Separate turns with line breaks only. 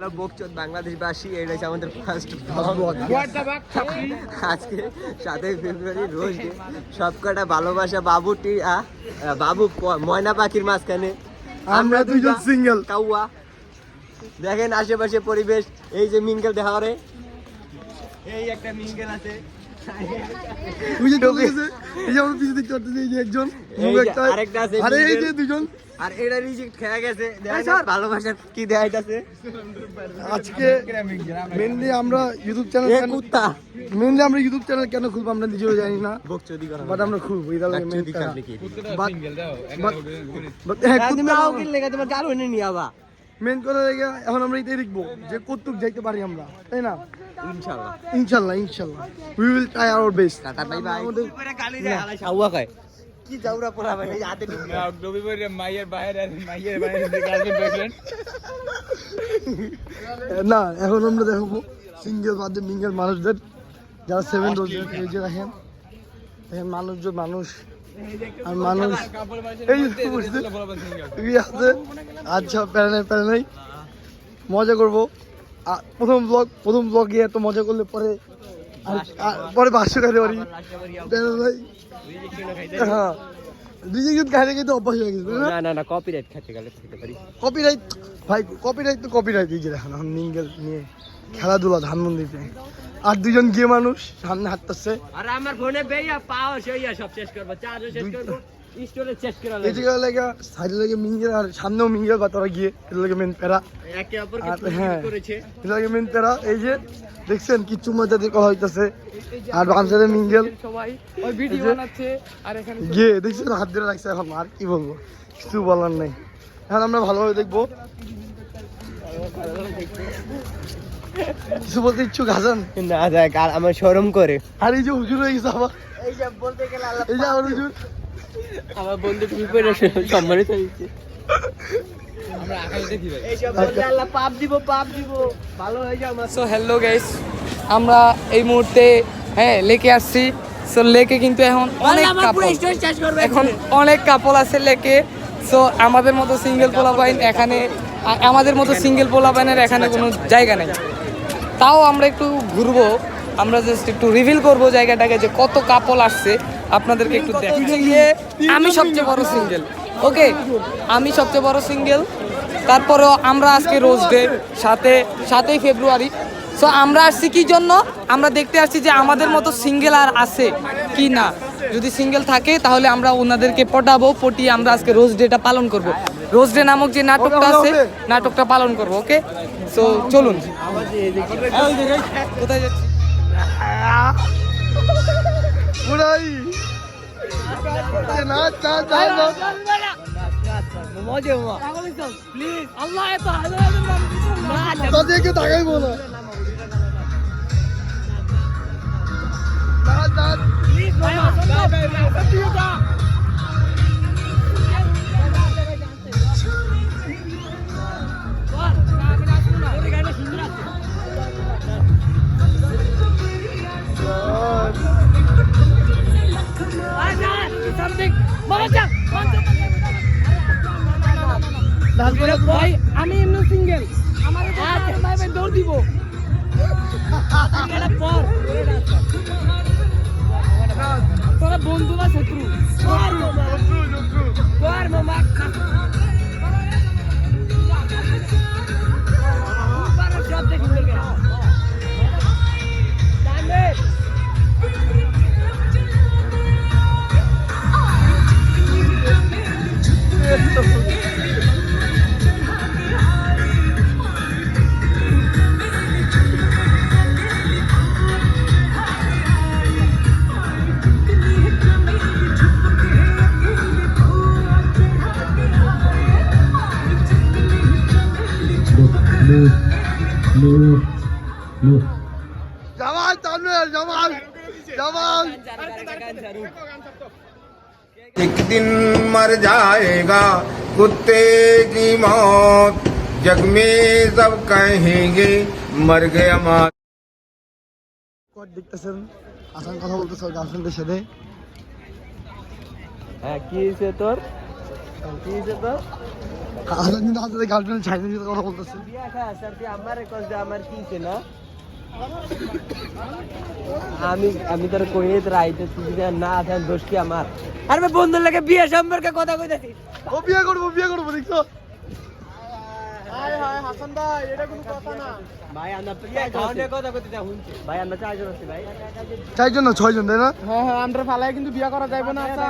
Hello বকচোদ বাংলাদেশবাসী, এটা হচ্ছে আমাদের ফার্স্ট ব্লগ। আজকে 7ই ফেব্রুয়ারি রোজ ডে। সবকটা ভালোবাসা বাবু ময়না পাখির মাঝখানে
আমরা দুইজন সিঙ্গেল
কাউয়া। দেখেন আশেপাশে পরিবেশ, এই যে মিঙ্গেল দেখা করে, এই একটা মিঙ্গেল আছে, আরেকটা আছে, আর এটা রিজেক্ট খেয়ে গেছে। ভালোবাসার কি দেখাইতাছে
আজকে মেইনলি আমরা ইউটিউব চ্যানেল কেন খুলবো আমরা নিজেও জানি না, বাট আমরা খুলবো। মেন করে এখন আমরা এটাই দেখবো যে কতটুক যাইতে পারি আমরা, তাই না? ইনশাল্লাহ we will try our best.
কি যাওরা পড়া ভাই হাতে
না, এখন আমরা দেখবো সিঙ্গেল বাদে মিঙ্গেল মানুষদের যারা 7 রোজ এই যে দেখেন মানুষ আর মানুষ এই আছে। আচ্ছা প্যারা নাই, মজা করবো। প্রথম ব্লগে এত মজা করলে পরে পরে 500 খাইতে পারি। হ্যাঁ, রিজেক্ট খাইতে খাইতে অভ্যাস হয়ে গেছে।
না কপিরাইট খেতে গেলে খেতে পারি।
কপিরাইট ভাই, কপিরাইট এই যে দেখেন এখন মিঙ্গেল নিয়ে খেলাধুলা ধানমন্দিতে, আর দুজন গিয়ে মানুষ সামনে হাঁটতেছে।
আর আমার ফোনে বেইয়া পাও সেইয়া সব শেষ করব, চার্জও শেষ করব, স্টোরেজ শেষ করা
এই জায়গা লাগা সাইডে লাগে মিঙ্গেল, আর সামনেও মিঙ্গেল, বা তারা গিয়ে এর লাগে মেন প্যারা
একে অপরকে প্রতিযোগিতা করেছে।
এর লাগে মেন প্যারা এই যে দেখছেন কি চুমাচাতি কথা হইতাছে, আর বামসাইডে মিঙ্গেল
সবাই ওই ভিডিও বানাচ্ছে, আর এখানে
গিয়ে দেখছেন হাত ধরে রাখছে। এখন আর কি বলবো, কিছু বলার নেই। এখন আমরা ভালোভাবে দেখবো। কিছু বলতে ইচ্ছুক হাসান?
না দেখ, আর আমার শরম করে।
আর এই যে হুজুর হয়ে গেছে আবার,
এই যে বলতে গেলে আল্লাহ,
এই যে আমার হুজুর,
আমার বন্ধু বিপরে সম্মানিত হয়েছে। আমরা আকাশ দেখি ভাই, এই সব বলতে আল্লাহ পাপ দিব ভালো হয়ে যাও।
সো হ্যালো গাইস, আমরা এই মুহূর্তে লেকে আসছি। সো লেকে কিন্তু এখন অনেক কাপল আছে লেকে। সো আমাদের মতো সিঙ্গেল পোলাপাইনের এখানে কোনো জায়গা নেই। তাও আমরা একটু ঘুরবো, আমরা জাস্ট একটু রিভিল করবো জায়গাটাকে যে কত কাপল আসছে, আপনাদেরকে একটু দেখতে গিয়ে। আমি সবচেয়ে বড় সিঙ্গেল, ওকে, আমি সবচেয়ে বড় সিঙ্গেল। তারপরেও আমরা আজকে রোজ ডে 7ই ফেব্রুয়ারি। সো আমরা আসছি কি জন্য? আমরা দেখতে আসছি যে আমাদের মতো সিঙ্গেল আর আছে কি না। যদি সিঙ্গেল থাকে তাহলে আমরা ওনাদেরকে পটিয়ে আমরা আজকে রোজ ডেটা পালন করব। রোজ ডে নামক যে নাটকটা আছে, নাটকটা পালন করব, ওকে? সো চলুন। কোথায় যাচ্ছি?
তাদেরকে তাকাইবো না।
আমি এমনি সিঙ্গেল, আমার দৌড় দিব তোরা বন্ধু বা শত্রু?
एक दिन मर जाएगा कुत्ते की मौत, जग में सब कहेंगे मर गया माँ।
দেখতেছেন হাসান কথা বলতেছে গার্লফ্রেন্ডের সাথে।
হ্যাঁ, কি হয়েছে তোর? কি হয়েছে তো
হাসান কিন্তু হাসান গার্লফ্রেন্ড চাইনিজ কথা বলতেছে
বিয়া খাস আর তুই আমার কস দে আমার কি হয়েছে না আমি তোর কইয়ে রাইতে তুই যদি না আসেন দোষ কি আমার আর ভাই বন্ধুর লাগে বিয়ে সম্পর্কে কথা কইতাছি
ও বিয়ে করবো দেখছো হাসান ভাই এটা কোনো কথা না
ভাই আমরা বিয়ে খাওয়ানোর কথা কইতে যা শুনছি ভাই আমরা চারজন আছি ভাই
4 জন না 6 জন তাই না
হ্যাঁ আমরা ফালায় কিন্তু বিয়ে করা যাইবে না আচ্ছা